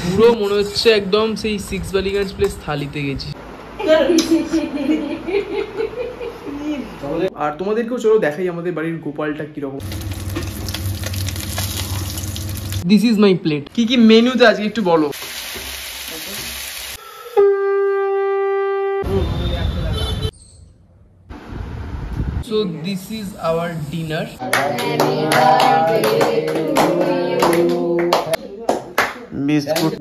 পুরো মনে হচ্ছে একদম সেই 6 বালিগঞ্জ প্লেস থালিতে গেছি। আর তোমাদেরকেও চলো দেখাই আমাদের বাড়ির গোপালটা কিরকম। This is my plate. কি কি মেনুতে আজকে একটু বলো। So this is our dinner. Biscuit.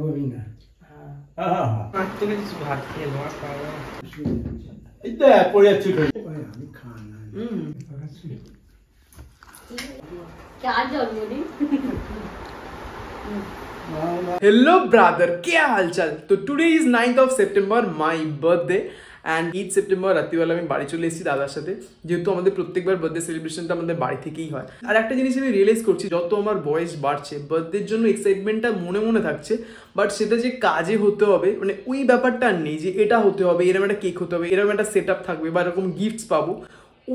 Hello brother, क्या हालचाल। तो today is 9th of September, my birthday. And 8 September রাত্রিবেলা আমি বাড়ি চলে এসেছি দাদার সাথে, যেহেতু আমাদের প্রত্যেকবার বার্থডে সেলিব্রেশনটা আমাদের বাড়ি থেকেই হয়। আর একটা জিনিস আমি রিয়েলাইজ করছি, যত আমার বয়স বাড়ছে বার্থডের জন্য এক্সাইটমেন্টটা মনে মনে থাকছে, বাট সেটা যে কাজে হতে হবে মানে ওই ব্যাপারটা আর নেই যে এটা হতে হবে, এরকম একটা কেক হতে হবে, এরকম একটা সেট আপ থাকবে বা এরকম গিফটস পাবো,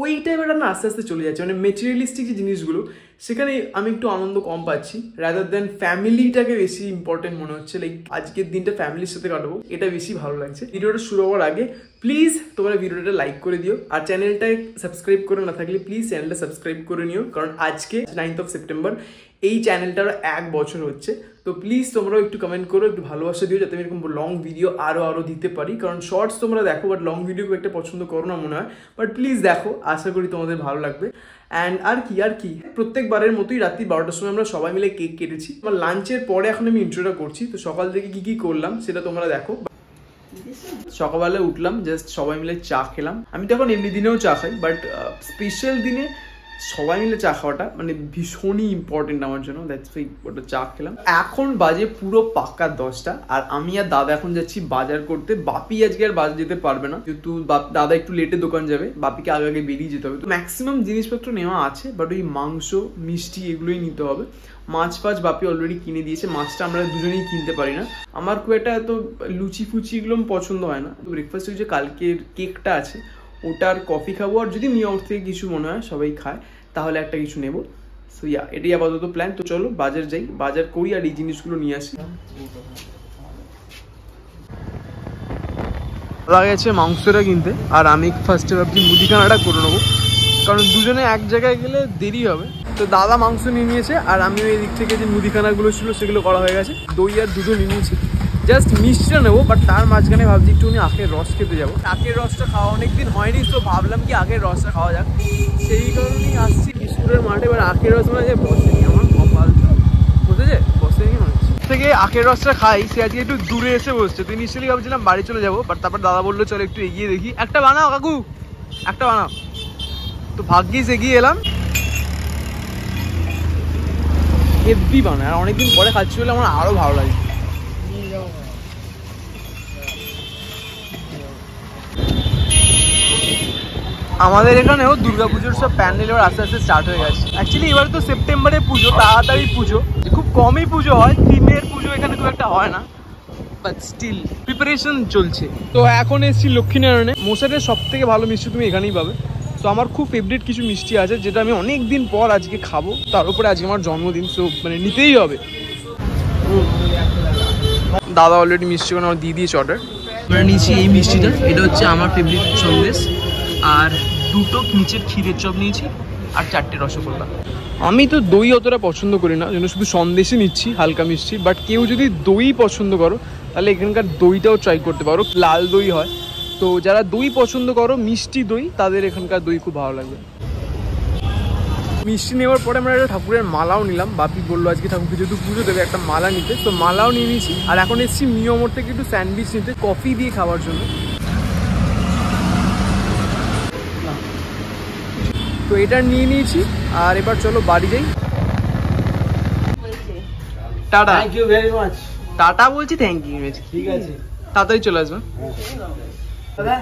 ওই টাইপের না আস্তে আস্তে চলে যাচ্ছে। মানে মেটেরিয়ালিস্টিক যে জিনিসগুলো সেখানে আমি একটু আনন্দ কম পাচ্ছি, রাদার দেন ফ্যামিলিটাকে বেশি ইম্পর্টেন্ট মনে হচ্ছে। লাইক আজকের দিনটা ফ্যামিলির সাথে কাটাবো, এটা বেশি ভালো লাগছে। ভিডিওটা শুরু হওয়ার আগে প্লিজ তোমরা ভিডিওটা লাইক করে দিও, আর চ্যানেলটায় সাবস্ক্রাইব করে না থাকলে প্লিজ চ্যানেলটা সাবস্ক্রাইব করে নিও, কারণ আজকে 9th of September এই চ্যানেলটার 1 বছর হচ্ছে। তো প্লিজ তোমরাও একটু কমেন্ট করো, একটু ভালোবাসা দিও, যাতে আমি এরকম লং ভিডিও আরও দিতে পারি। কারণ শর্টস তোমরা দেখো বাট লং ভিডিও খুব একটা পছন্দ করো না মনে হয়, বাট প্লিজ দেখো, আশা করি তোমাদের ভালো লাগবে। অ্যান্ড আর কি প্রত্যেকবারের মতোই রাত্রি 12টার সময় আমরা সবাই মিলে কেক কেটেছি। আমার লাঞ্চের পরে এখন আমি ইন্ট্রোটা করছি। তো সকাল থেকে কি করলাম সেটা তোমরা দেখো। সকালবেলায় উঠলাম, জাস্ট সবাই মিলে চা খেলাম। আমি তো এখন এমনি দিনেও চা খাই, বাট স্পেশাল দিনে সবাই মিলে চা খাওয়াটা মানে ভীষণই ইম্পর্টেন্ট আমার জন্য। দ্যাটস ওয়াই ওটা চা খেলাম। এখন বাজে পুরো পাক্কা 10টা, আর আমি আর দাদা এখন যাচ্ছি বাজার করতে। বাপি আজকে আর বাজার যেতে পারবে না, যেহেতু দাদা একটু লেটে দোকান যাবে, বাপিকে আগে আগে বেরিয়ে যেতে হবে। তো ম্যাক্সিমাম জিনিসপত্র নেওয়া আছে, বাট ওই মাংস মিষ্টি এগুলোই নিতে হবে। মাছ ফাছ বাপি অলরেডি কিনে দিয়েছে, মাছটা আমরা দুজনেই কিনতে পারি না। আমার খুব একটা এত লুচি ফুচি এগুলো পছন্দ হয় না। তো ব্রেকফাস্টে যে কালকের কেকটা আছে ওটার কফি খাবো, আর যদি মিয়া থেকে কিছু মনে হয় সবাই খায় তাহলে একটা কিছু নেবো। সো ইয়া, এটাই আপাতত প্ল্যান। তো চলো বাজার যাই, বাজার করি আর এই জিনিসগুলো নিয়ে আসি। গেছে মাংসটা কিনতে, আর আমি ফার্স্টে ভাবছি মুদিখানাটা করে নেবো, কারণ দুজনে এক জায়গায় গেলে দেরি হবে। তো দাদা মাংস নিয়ে নিয়েছে, আর আমি ওই দিক থেকে যে মুদিখানাগুলো ছিল সেগুলো করা হয়ে গেছে। দই আর দুধও নিয়ে নিয়েছি, জাস্ট মিষ্টিটা নেবো। বাট তার মাঝখানে ভাবছি একটুখানি আখের রস খেতে যাবো। আখের রসটা খাওয়া অনেকদিন হয়নি, তো ভাবলাম কি আখের রসটা খাওয়া যাক, সেই কারণেই আসছি বিস্কুটের মাঠে। এবার আখের রস মানে বসেনি, আমার কপাল বুঝেছে, বসেনি মনে হচ্ছে। থেকে আখের রসটা খাই, সে আজকে একটু দূরে এসে বসছে। তো ইনিশিয়ালি ভাবছিলাম বাড়ি চলে যাবো, বাট তারপর দাদা বললো চলো একটু এগিয়ে দেখি, একটা বানাও কাকু, একটা বানাও। তো ভাগ্যিস এগিয়ে এলাম, হেভি বানায়, আর অনেকদিন পরে খাচ্ছি বলে আমার আরো ভালো লাগে। আমাদের এখানেও দুর্গাপুজোর সব প্যান্ডেল এবার আস্তে আস্তে স্টার্ট হয়ে গেছে। অ্যাকচুয়ালি এবার তো সেপ্টেম্বরে পুজো, তাড়াতাড়ি পুজো, খুব কমই পুজো হয়, থিমের পুজো এখানে খুব একটা হয় না, বাট স্টিল প্রিপারেশন চলছে। তো এখন এসেছি লক্ষ্মীনারায়ণে। মোসারের সব থেকে ভালো মিষ্টি তুমি এখানেই পাবে। তো আমার খুব ফেভারিট কিছু মিষ্টি আছে যেটা আমি অনেক দিন পর আজকে খাবো, তার উপরে আজকে আমার জন্মদিন, সো মানে নিতেই হবে। দাদা অলরেডি মিষ্টি কোনো দিয়ে দিয়েছে অর্ডার। আমরা নিয়েছি এই মিষ্টিটা, এটা হচ্ছে আমার ফেভারিট সন্দেশ, আর দুটো নিচের ক্ষীরের চপ নিয়েছি, আর 4টে রসগোল্লা। আমি তো দই অতটা পছন্দ করি না, জন্য শুধু সন্দেশই নিচ্ছি হালকা মিষ্টি। বাট কেউ যদি দই পছন্দ করো তাহলে এখানকার দইটাও ট্রাই করতে পারো, লাল দই হয়। তো যারা দই পছন্দ করো, মিষ্টি দই, তাদের এখানকার দই খুব ভালো লাগবে। মিষ্টি নেওয়ার পরে আমরা একটা ঠাকুরের মালাও নিলাম। বাপি বললো আজকে ঠাকুরকে যেহেতু পুজো দেবে একটা মালা নিতে, তো মালাও নিয়ে নিয়েছি। আর এখন এসেছি মিয়মোর থেকে একটু স্যান্ডউইচ নিতে, কফি দিয়ে খাওয়ার জন্য। তো এটা নিয়ে নিয়েছি, আর এবার চলো বাড়ি যাই। Tata, thank you very much. Tata বলছি, থ্যাংক ইউ। ঠিক আছে, তাড়াতাড়ি চলে আসবে। দাদা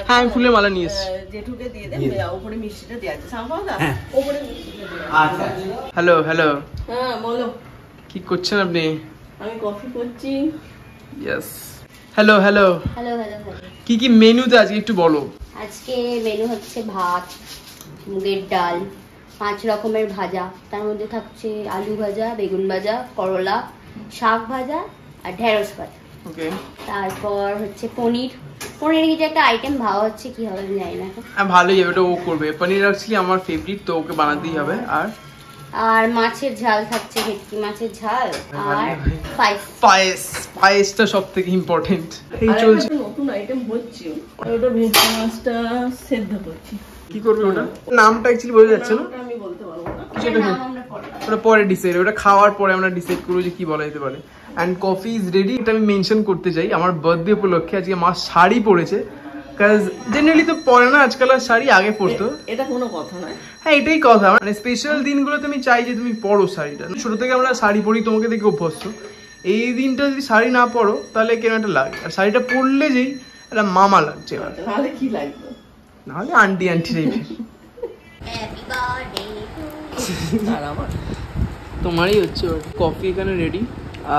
হ্যাঁ, আমি ফুলের মালা নিয়ে এসেছি। হ্যালো হ্যালো, হ্যাঁ বলো, কি করছেন আপনি? আমি কফি করছি। Yes, hello hello. Hello hello hello. কি কি মেনুতে আজকে একটু বলো। আজকে মেনু হচ্ছে ভাত, মুগের ডাল, 5 রকমের ভাজা, তার মধ্যে থাকছে আলু ভাজা, বেগুন ভাজা, করলা, শাক ভাজা আর ঢেঁড়স ভাজা। ওকে, তারপর হচ্ছে পনিরের কিছু একটা আইটেম ভাবা হচ্ছে, কি হবে আমি জানি না। ভালোই হবে, ওটা ও করবে। পনির অ্যাকচুয়ালি আমার ফেভারিট, তো ওকে বানাতেই হবে। আর মাছের ঝাল থাকছে, ভেটকি মাছের ঝাল আর পায়েসটা সব থেকে ইম্পর্টেন্ট। এই চলছে, নতুন আইটেম হচ্ছে, ওটা ভেটকি মাছটা সেদ্ধ করছি। কি করবে ওটা? নামটা অ্যাকচুয়ালি বোঝা যাচ্ছে না, আমি বলতে পারবো না, ওটা পরে ডিসাইড, ওটা খাওয়ার পরে আমরা ডিসাইড করবো যে কি বলা যেতে পারে। And coffee is ready. এটা আমি মেনশন করতে চাই, আমার বার্থডে উপলক্ষে আজকে মা শাড়ি পরেছে। কাজ জেনারেলি তো পরে না আজকাল, আর শাড়ি আগে পরতো। এটা কোনো কথা নয়। হ্যাঁ, এটাই কথা, মানে স্পেশাল দিনগুলোতে আমি চাই যে তুমি পরো শাড়িটা। ছোট থেকে আমরা শাড়ি পরি, তোমাকে দেখে অভ্যস্ত। এই দিনটা যদি শাড়ি না পরো তাহলে কেন একটা লাগে, আর শাড়িটা পরলে যেই একটা মামা লাগছে, তাহলে কি লাগবে? নাহলে আন্টি টাইপের। তোমারই হচ্ছে কফি এখানে রেডি,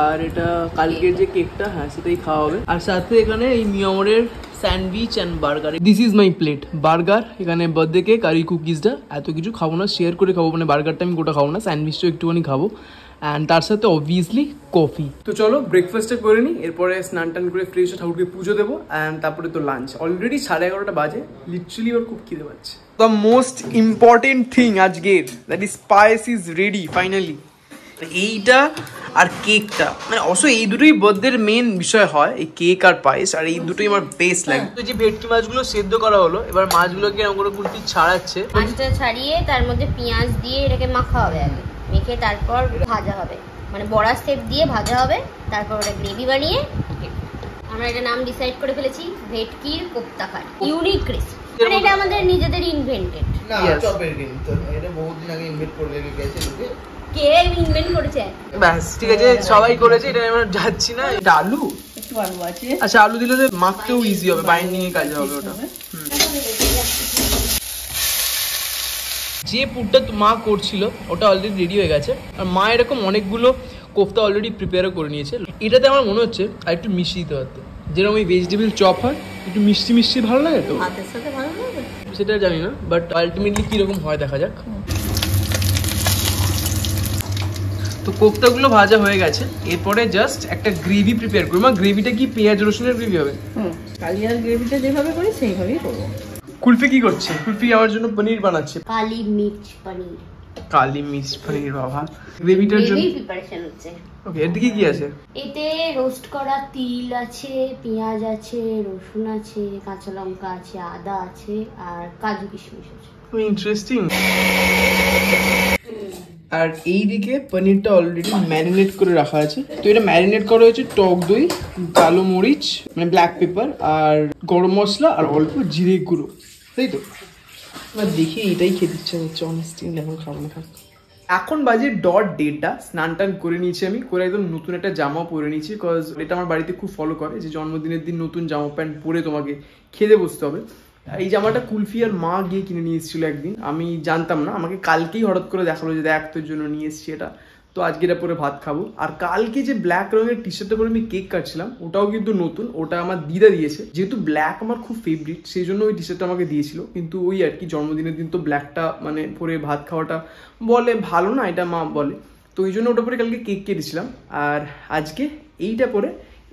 আর এটা কালকের যে কেকটা, হ্যাঁ সেটাই খাওয়া হবে। আর সাথে এখানে এই মিয়মরের sandwich and burger. This is my plate. Burger, এখানে বার্থডে কেক আর এই কুকিজটা। এত কিছু খাবো না, শেয়ার করে খাবো, মানে বার্গারটা আমি গোটা খাবো না, স্যান্ডউইচটাও একটুখানি খাবো। অ্যান্ড তার সাথে অবভিয়াসলি কফি। তো চলো ব্রেকফাস্টটা করে নিই, এরপরে স্নান টান করে ফ্রেশ হয়ে ঠাকুরকে পুজো দেবো। অ্যান্ড তারপরে তো লাঞ্চ। অলরেডি 11:30 বাজে, লিটারালি ওর খুব খিদে পাচ্ছে। দ্য মোস্ট ইম্পর্টেন্ট থিং আজকের, that is spice is ready finally. এইটা আর কেকটা, মানে অবশ্য এই দুটোই বার্থডের মেন বিষয় হয়, এই কেক আর পায়েস, আর এই দুটোই আমার বেস্ট লাগে। তো যে ভেটকি মাছগুলো সেদ্ধ করা হলো, এবার মাছগুলোকে এরকম করে কুলপি ছাড়াচ্ছে। মাছটা ছাড়িয়ে তার মধ্যে পেঁয়াজ দিয়ে এটাকে মাখা হবে, আগে মেখে তারপর ভাজা হবে, মানে বড়া শেপ দিয়ে ভাজা হবে, তারপর ওটা গ্রেভি বানিয়ে। আমরা এটা নাম ডিসাইড করে ফেলেছি, ভেটকির কোপ্তা কারি। ইউনিক রেসিপি, মানে এটা আমাদের নিজেদের ইনভেন্টেড না, চপের কিন্তু এটা বহুদিন আগে ইনভেন্ট করে গেছে লোকে। কে ইনভেন্ট করেছে? ব্যাস ঠিক আছে, সবাই করেছে, এটা আমরা যাচ্ছি না। এটা আলু, একটু আলু আছে। আচ্ছা আলু দিলে তো মাখতেও ইজি হবে, বাইন্ডিং এর কাজে হবে ওটা। যে পুরটা মা করছিল ওটা অলরেডি রেডি হয়ে গেছে, আর মা এরকম অনেকগুলো কোফতা অলরেডি প্রিপেয়ারও করে নিয়েছে। এটাতে আমার মনে হচ্ছে আর একটু মিষ্টি দিতে পারতে, যেরকম ওই ভেজিটেবল চপ হয়, একটু মিষ্টি মিষ্টি ভালো লাগে। তো ভাতের সাথে ভালো লাগবে সেটা জানি না, বাট আলটিমেটলি কিরকম হয় দেখা যাক। তো কোফতাগুলো ভাজা হয়ে গেছে, এরপরে জাস্ট একটা গ্রেভি প্রিপেয়ার করবো। গ্রেভিটা কি পেঁয়াজ রসুনের গ্রেভি হবে? কালিয়ার গ্রেভিটা যেভাবে করি সেইভাবেই করবো। কুলফি কি করছে? কুলফি আমার জন্য পনির বানাচ্ছে, কালি মির্চ পনির। কালি মির্চ পনির, বাবা। গ্রেভিটার জন্য প্রিপারেশন হচ্ছে। ওকে, এর দিকে কি আছে? এতে রোস্ট করা তিল আছে, পেঁয়াজ আছে, রসুন আছে, কাঁচা লঙ্কা আছে, আদা আছে, আর কাজু কিশমিশ আছে। ইন্টারেস্টিং। আর এইদিকে পনিরটা অলরেডি ম্যারিনেট করে রাখা আছে। তো এটা ম্যারিনেট করা হয়েছে টক দই, কালো মরিচ মানে ব্ল্যাক পেপার, আর গরম মশলা, আর অল্প জিরে গুঁড়ো, তাই তো? এবার দেখি এটাই খেতে ইচ্ছা হচ্ছে, অনেস্টলি এখন খাবো না। এখন বাজে ডট ডেটটা। স্নান টান করে নিয়েছি আমি, করে একদম নতুন একটা জামা পরে নিয়েছি, বিকজ এটা আমার বাড়িতে খুব ফলো করে যে জন্মদিনের দিন নতুন জামা প্যান্ট পরে তোমাকে খেতে বসতে হবে। এই জামাটা কুলফি আর মা গিয়ে কিনে নিয়ে এসেছিলো একদিন, আমি জানতাম না, আমাকে কালকেই হঠাৎ করে দেখালো যে দেখ তোর জন্য নিয়ে এসেছি এটা। তো আজকে এটা পরে ভাত খাবো। আর কালকে যে ব্ল্যাক রঙের টি শার্টটা পরে আমি কেক কাটছিলাম, ওটাও কিন্তু নতুন, ওটা আমার দিদা দিয়েছে। যেহেতু ব্ল্যাক আমার খুব ফেভারিট, সেই জন্য ওই টি শার্টটা আমাকে দিয়েছিল। কিন্তু ওই আর কি, জন্মদিনের দিন তো ব্ল্যাকটা মানে পরে ভাত খাওয়াটা বলে ভালো না, এটা মা বলে। তো ওই জন্য ওটা পরে কালকে কেক কেটেছিলাম, আর আজকে এইটা পরে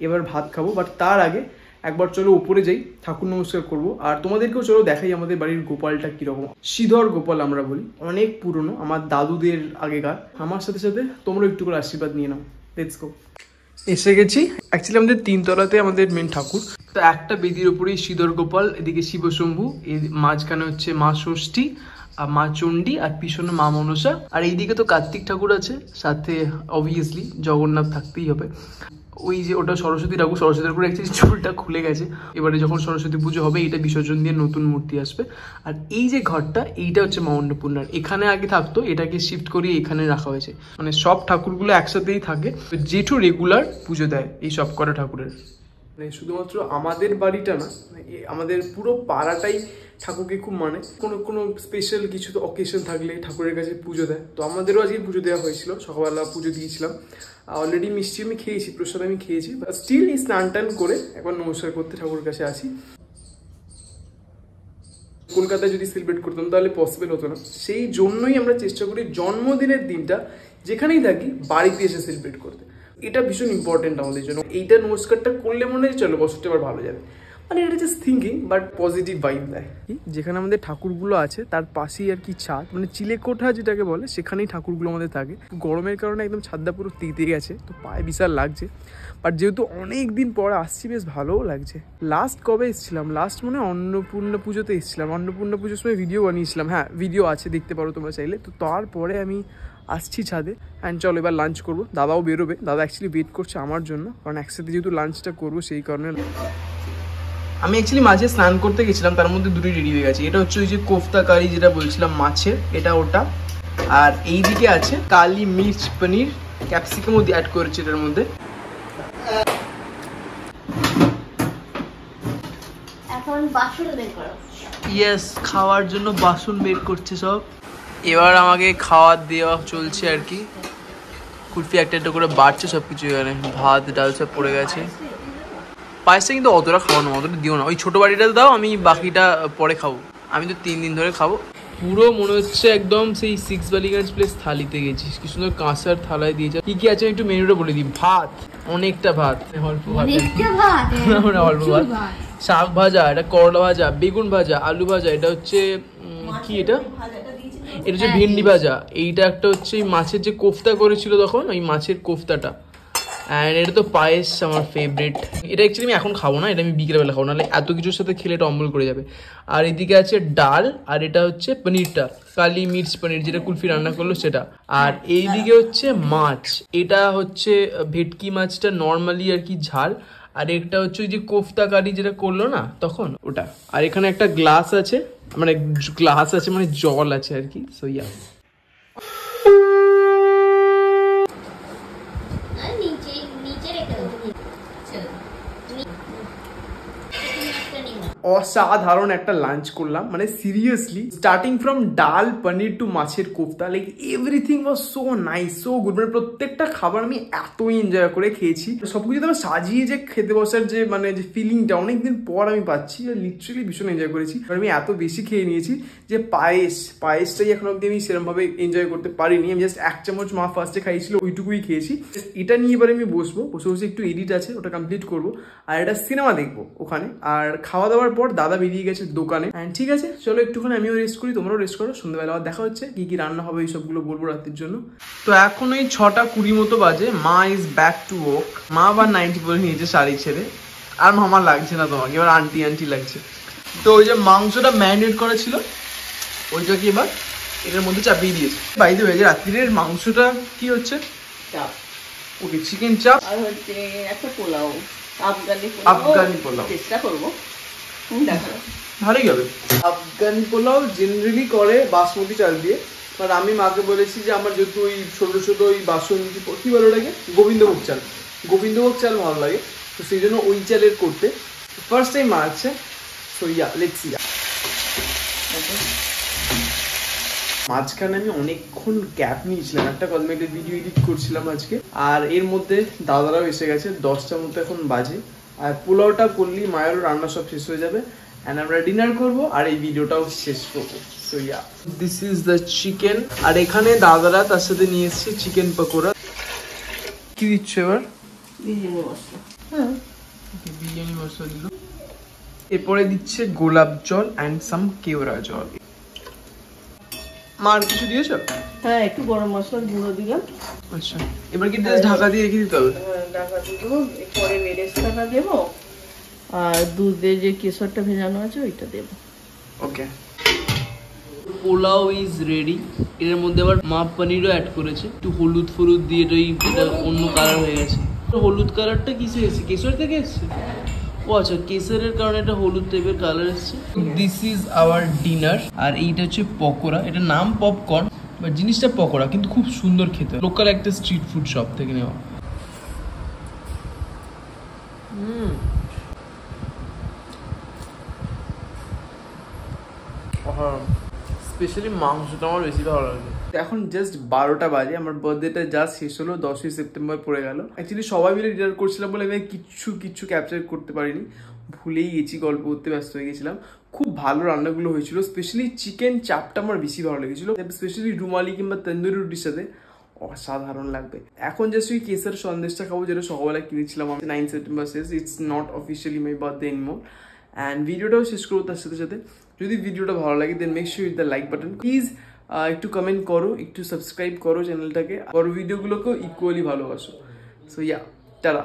এবার ভাত খাবো। বাট তার আগে একবার চলো উপরে যাই, ঠাকুর নমস্কার করবো। আর তোমাদেরকেও চলো দেখাই আমাদের বাড়ির গোপালটা কিরকম। শ্রীধর গোপাল আমরা বলি, অনেক পুরনো, আমার দাদুদের আগেকার। আমার সাথে সাথে তোমরা একটু করে আশীর্বাদ নিয়ে নাও। Let's go. এসে গেছি। অ্যাকচুয়ালি আমাদের 3 তলাতে আমাদের মেন ঠাকুর। তো একটা বেদির উপরেই শ্রীধর গোপাল, এদিকে শিবশম্ভু, এই মাঝখানে হচ্ছে মা ষষ্ঠী আর মা চণ্ডী, আর পিছনে মা মনসা। আর এইদিকে তো কার্তিক ঠাকুর আছে, সাথে অবভিয়াসলি জগন্নাথ থাকতেই হবে। ওই যে ওটা সরস্বতী ঠাকুর, সরস্বতী ঠাকুর অ্যাকচুয়ালি চুলটা খুলে গেছে। এবারে যখন সরস্বতী পুজো হবে এটা বিসর্জন দিয়ে নতুন মূর্তি আসবে। আর এই যে ঘরটা, এইটা হচ্ছে মা অন্নপূর্ণার। এখানে আগে থাকতো, এটাকে শিফট করিয়ে এখানে রাখা হয়েছে। মানে সব ঠাকুরগুলো একসাথেই থাকে। জেঠু রেগুলার পুজো দেয় এই সব কটা ঠাকুরের। মানে শুধুমাত্র আমাদের বাড়িটা না, আমাদের পুরো পাড়াটাই ঠাকুরকে খুব মানে। কোনো স্পেশাল কিছু তো অকেশন থাকলে ঠাকুরের কাছে পুজো দেয়। তো আমাদেরও আজকে পুজো দেওয়া হয়েছিল, সকালবেলা পুজো দিয়েছিলাম। অলরেডি মিষ্টি আমি খেয়েছি, প্রসাদ আমি খেয়েছি। স্টিল এই স্নান টান করে একবার নমস্কার করতে ঠাকুরের কাছে আসি। কলকাতায় যদি সেলিব্রেট করতাম তাহলে পসিবল হতো না। সেই জন্যই আমরা চেষ্টা করি জন্মদিনের দিনটা যেখানেই থাকি বাড়িতে এসে সেলিব্রেট করতে। এটা ভীষণ ইম্পর্টেন্ট আমাদের জন্য। এইটা নমস্কারটা করলে মনে হয় চলো বছরটা আবার ভালো যাবে, মানে এটা just thinking but positive vibe দেয়। যেখানে আমাদের ঠাকুরগুলো আছে তার পাশেই আর কি ছাদ, মানে চিলেকোঠা যেটাকে বলে, সেখানেই ঠাকুরগুলো আমাদের থাকে। গরমের কারণে একদম ছাদটা পুরো তেতে গেছে, তো পায়ে বিশাল লাগছে, বাট যেহেতু অনেক দিন পরে আসছি বেশ ভালোও লাগছে। লাস্ট কবে এসেছিলাম? লাস্ট মনে হয় অন্নপূর্ণা পুজোতে এসেছিলাম। অন্নপূর্ণা পুজোর সময় ভিডিও বানিয়েছিলাম, হ্যাঁ ভিডিও আছে, দেখতে পারো তোমরা চাইলে। তো তারপরে আমি আসছি ছাদে। অ্যান্ড চলো এবার লাঞ্চ করবো। দাদাও বেরোবে, দাদা অ্যাকচুয়ালি ওয়েট করছে আমার জন্য, কারণ একসাথে যেহেতু লাঞ্চটা করবো সেই কারণে। আমি অ্যাকচুয়ালি মাঝে স্নান করতে গেছিলাম, তার মধ্যে দুটোই রেডি হয়ে গেছে। এটা হচ্ছে ওই যে কোফতা কারি যেটা বলছিলাম মাছের, এটা ওটা। আর এই দিকে আছে কালি মির্চ পনির, ক্যাপসিকাম অ্যাড করেছে এটার মধ্যে। এখন বাসন বের করো। ইয়েস, খাওয়ার জন্য বাসন বের করছে সব। এবার আমাকে খাওয়ার দেওয়া চলছে আর কি। কুলফি একটা একটা করে বাড়ছে সব কিছু, এখানে ভাত ডাল সব পড়ে গেছে। পায়েসটা কিন্তু অতটা খাওয়ানো, অতটা দিও না, ওই ছোটো বাড়িটা দাও, আমি বাকিটা পরে খাবো। আমি তো 3 দিন ধরে খাবো। পুরো মনে হচ্ছে একদম সেই 6 বালিগঞ্জ প্লেস থালিতে গেছিস। কি সুন্দর কাঁসার থালায় দিয়েছে। কি কি আছে একটু মেনুটা বলে দিই। ভাত, অনেকটা ভাত, অল্প ভাত, অল্প ভাত, শাক ভাজা, এটা করলা ভাজা, বেগুন ভাজা, আলু ভাজা, এটা হচ্ছে কি এটা হচ্ছে ভেন্ডি ভাজা, এইটা একটা হচ্ছে মাছের যে কোফতা করেছিল তখন, ওই মাছের কোফতাটা। অ্যান্ড এটা তো পায়েস আমার ফেভারিট। এটা অ্যাকচুয়ালি আমি এখন খাবো না, এটা আমি বিকেলবেলা খাবো, নাহলে এত কিছুর সাথে খেলে এটা অম্বল করে যাবে। আর এদিকে আছে ডাল, আর এটা হচ্ছে পনিরটা, কালি মির্চ পনির, যেটা কুলফি রান্না করলো সেটা। আর এইদিকে হচ্ছে মাছ, এটা হচ্ছে ভেটকি মাছটা নর্মালি আর কি ঝাল, আর একটা হচ্ছে ওই যে কোফতা কারি যেটা করলো না তখন ওটা। আর এখানে একটা গ্লাস আছে, মানে জল আছে আর কি। সো ইয়া, অসাধারণ একটা লাঞ্চ করলাম, মানে সিরিয়াসলি স্টার্টিং ফ্রম ডাল পনির টু মাছের kofta, like everything was so nice, so good. মানে প্রত্যেকটা খাবার আমি এতই এনজয় করে খেয়েছি। সবকিছু তো সাজিয়ে যে খেতে বসার যে মানে যে ফিলিংটা অনেকদিন পর আমি পাচ্ছি, লিটারালি ভীষণ এনজয় করেছি। আমি এত বেশি খেয়ে নিয়েছি যে পায়েসটাই এখন অব্দি আমি সেরকমভাবে এনজয় করতে পারিনি। আমি জাস্ট 1 চামচ মা ফার্স্টে খাইছিল, ওইটুকুই খেয়েছি। এটা নিয়ে এবার আমি বসে একটু এডিট আছে, ওটা কমপ্লিট করবো, আর একটা সিনেমা দেখবো ওখানে। আর খাওয়া দাওয়ার পর দাদা বেরিয়ে গেছে দোকানে। অ্যান্ড ঠিক আছে, চলো একটুখানি আমিও রেস্ট করি, তোমরাও রেস্ট করো। সন্ধ্যাবেলা আবার দেখা হচ্ছে, কি কি রান্না হবে এই সবগুলো বলবো রাতের জন্য। তো এখন ওই 6:20 মতো বাজে। মা ইজ ব্যাক টু ওয়ার্ক। মা আবার 90 পরে নিয়েছে শাড়ি ছেড়ে। আর মামা লাগছে না তোমাকে, এবার আন্টি লাগছে। তো ওই যে মাংসটা ম্যারিনেট করা ছিল ওইটাকে এবার এটার মধ্যে চাপিয়ে দিয়েছে। বাই দ্য ওয়ে, যে রাত্রির মাংসটা কি হচ্ছে? চাপ। ওকে, চিকেন চাপ আর হচ্ছে একটা পোলাও, আফগানি পোলাও চেষ্টা করবো, ভালোই হবে। আফগানি পোলাও জেনারেলি করে বাসমতি চাল দিয়ে, বাট আমি মাকে বলেছি যে আমার যেহেতু ওই ছোট ছোট ওই বাসমতি কি বলে ওটাকে, গোবিন্দভোগ চাল ভালো লাগে, তো সেই জন্য ওই চালের করতে ফার্স্ট টাইম মা আছে। So yeah, let's see. মাঝখানে আমি অনেকক্ষণ গ্যাপ নিয়েছিলাম, একটা কসমেটিক ভিডিও এডিট করছিলাম আজকে, আর এর মধ্যে দাদারাও এসে গেছে। 10টার মতো এখন বাজে। আর পোলাওটা করলেই মায়েরও রান্না সব শেষ হয়ে যাবে, অ্যান্ড আমরা ডিনার করবো আর এই ভিডিওটাও শেষ করবো। So yeah, this is the chicken. আর এখানে দাদারা তার সাথে নিয়ে এসছে চিকেন পকোড়া। কি দিচ্ছ এবার? বিরিয়ানি মশলা। হ্যাঁ, বিরিয়ানি মশলা দিল। এরপরে দিচ্ছে গোলাপ জল অ্যান্ড সাম কেওড়া জল। মা আর কিছু দিয়েছো? হ্যাঁ, একটু গরম মশলার গুঁড়ো দিলাম। আচ্ছা, এবার কি ঢাকা দিয়ে রেখে দিতে হবে? ঢাকা দেবো, পরে বেরেস্তাটা দেবো, আর দুধে যে কেশরটা ভেজানো আছে ওইটা দেবো। ওকে, পোলাও ইজ রেডি। এর মধ্যে আবার মা পনিরও অ্যাড করেছে, একটু হলুদ ফলুদ দিয়ে এটা অন্য কালার হয়ে গেছে। হলুদ কালারটা কিসে এসেছে? কেশর থেকে এসছে? ও আচ্ছা, কেশরের কারণে একটা হলুদ টাইপের কালার এসছে। This is our dinner. আর এইটা হচ্ছে পকোড়া, এটা নাম পপকর্ন বাট জিনিসটা পকোড়া, কিন্তু খুব সুন্দর খেতে, লোকাল একটা স্ট্রিট ফুড শপ থেকে নেওয়া। স্পেশালি মাংসটা আমার বেশি ভালো লাগে। এখন জাস্ট 12টা বাজে, আমার বার্থডেটা জাস্ট শেষ হলো, 10ই সেপ্টেম্বর পড়ে গেল। অ্যাকচুয়ালি সবাই মিলে ডিনার করছিলাম বলে আমি কিচ্ছু ক্যাপচার করতে পারিনি, ভুলেই গেছি, গল্প করতে ব্যস্ত হয়ে গেছিলাম। খুব ভালো রান্নাগুলো হয়েছিল, স্পেশালি চিকেন চাপটা আমার বেশি ভালো লেগেছিল, স্পেশালি রুমালি কিংবা তন্দুরি রুটির সাথে অসাধারণ লাগবে। এখন জাস্ট ওই কেসার সন্দেশটা খাবো, যেটা সকালবেলা কিনেছিলাম আমি। 9 সেপ্টেম্বর শেষ, it's not officially my birthday anymore. And ভিডিওটাও শেষ করবো তার সাথে সাথে। যদি ভিডিওটা ভালো লাগে then make sure hit the like button, please একটু কমেন্ট করো, একটু সাবস্ক্রাইব করো চ্যানেলটাকে, আর ভিডিওগুলোকেও ইকুয়ালি ভালোবাসো। So yeah, tata.